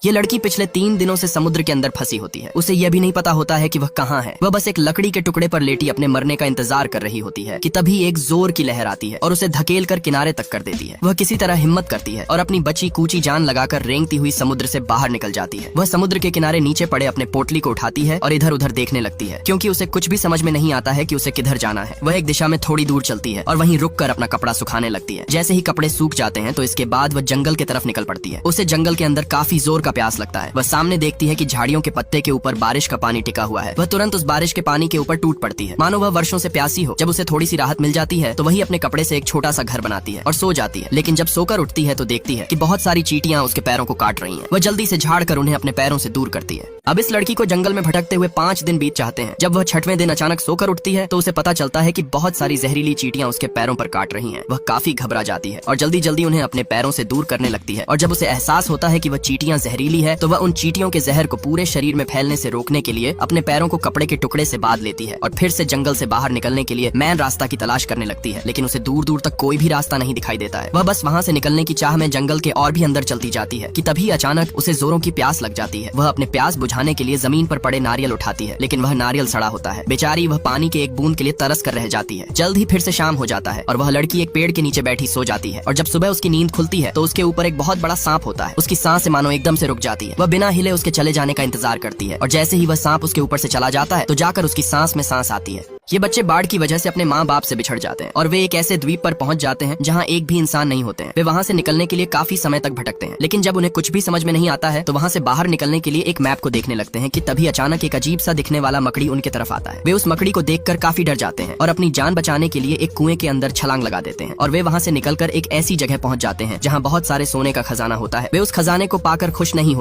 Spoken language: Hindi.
ये लड़की पिछले 3 दिनों से समुद्र के अंदर फंसी होती है। उसे यह भी नहीं पता होता है कि वह कहाँ है। वह बस एक लकड़ी के टुकड़े पर लेटी अपने मरने का इंतजार कर रही होती है कि तभी एक जोर की लहर आती है और उसे धकेल कर किनारे तक कर देती है। वह किसी तरह हिम्मत करती है और अपनी बची कूची जान लगाकर रेंगती हुई समुद्र से बाहर निकल जाती है। वह समुद्र के किनारे नीचे पड़े अपने पोटली को उठाती है और इधर उधर देखने लगती है, क्योंकि उसे कुछ भी समझ में नहीं आता है कि उसे किधर जाना है। वह एक दिशा में थोड़ी दूर चलती है और वहीं रुक कर अपना कपड़ा सुखाने लगती है। जैसे ही कपड़े सूख जाते हैं तो इसके बाद वह जंगल की तरफ निकल पड़ती है। उसे जंगल के अंदर काफी जोर का प्यास लगता है। वह सामने देखती है कि झाड़ियों के पत्ते के ऊपर बारिश का पानी टिका हुआ है। वह तुरंत उस बारिश के पानी के ऊपर टूट पड़ती है, मानो वह वर्षों से प्यासी हो। जब उसे थोड़ी सी राहत मिल जाती है तो वही अपने कपड़े से एक छोटा सा घर बनाती है और सो जाती है। लेकिन जब सोकर उठती है तो देखती है कि बहुत सारी चींटियां उसके पैरों को काट रही हैं। वह जल्दी से झाड़ कर उन्हें अपने पैरों से दूर करती है। अब इस लड़की को जंगल में भटकते हुए 5 दिन बीत जाते हैं। जब वह 6वें दिन अचानक सोकर उठती है तो उसे पता चलता है कि बहुत सारी जहरीली चींटियां उसके पैरों पर काट रही हैं। वह काफी घबरा जाती है और जल्दी जल्दी उन्हें अपने पैरों से दूर करने लगती है। और जब उसे एहसास होता है कि वह चींटियां जहरीली है तो वह उन चींटियों के जहर को पूरे शरीर में फैलने से रोकने के लिए अपने पैरों को कपड़े के टुकड़े से बांध लेती है और फिर से जंगल से बाहर निकलने के लिए मैन रास्ता की तलाश करने लगती है। लेकिन उसे दूर दूर तक कोई भी रास्ता नहीं दिखाई देता है। वह बस वहाँ से निकलने की चाह में जंगल के और भी अंदर चलती जाती है कि तभी अचानक उसे जोरों की प्यास लग जाती है। वह अपने प्यास बुझाने के लिए जमीन पर पड़े नारियल उठाती है, लेकिन वह नारियल सड़ा होता है। बेचारी वह पानी के एक बूंद के लिए तरस कर रह जाती है। जल्द ही फिर से शाम हो जाता है और वह लड़की एक पेड़ के नीचे बैठी सो जाती है। और जब सुबह उसकी नींद खुलती है तो उसके ऊपर एक बहुत बड़ा सांप होता है। उसकी सांसें मानो एकदम से रुक जाती है। वह बिना हिले उसके चले जाने का इंतजार करती है और जैसे ही वह सांप उसके ऊपर से चला जाता है तो जाकर उसकी सांस में सांस आती है। ये बच्चे बाढ़ की वजह से अपने माँ बाप से बिछड़ जाते हैं और वे एक ऐसे द्वीप पर पहुंच जाते हैं जहाँ एक भी इंसान नहीं होते हैं। वे वहाँ से निकलने के लिए काफी समय तक भटकते हैं, लेकिन जब उन्हें कुछ भी समझ में नहीं आता है तो वहाँ से बाहर निकलने के लिए एक मैप को देखने लगते हैं कि तभी अचानक एक अजीब सा दिखने वाला मकड़ी उनके तरफ आता है। वे उस मकड़ी को देखकर काफी डर जाते हैं और अपनी जान बचाने के लिए एक कुएं के अंदर छलांग लगा देते हैं और वे वहाँ से निकलकर एक ऐसी जगह पहुंच जाते हैं जहाँ बहुत सारे सोने का खजाना होता है। वे उस खजाने को पाकर खुश नहीं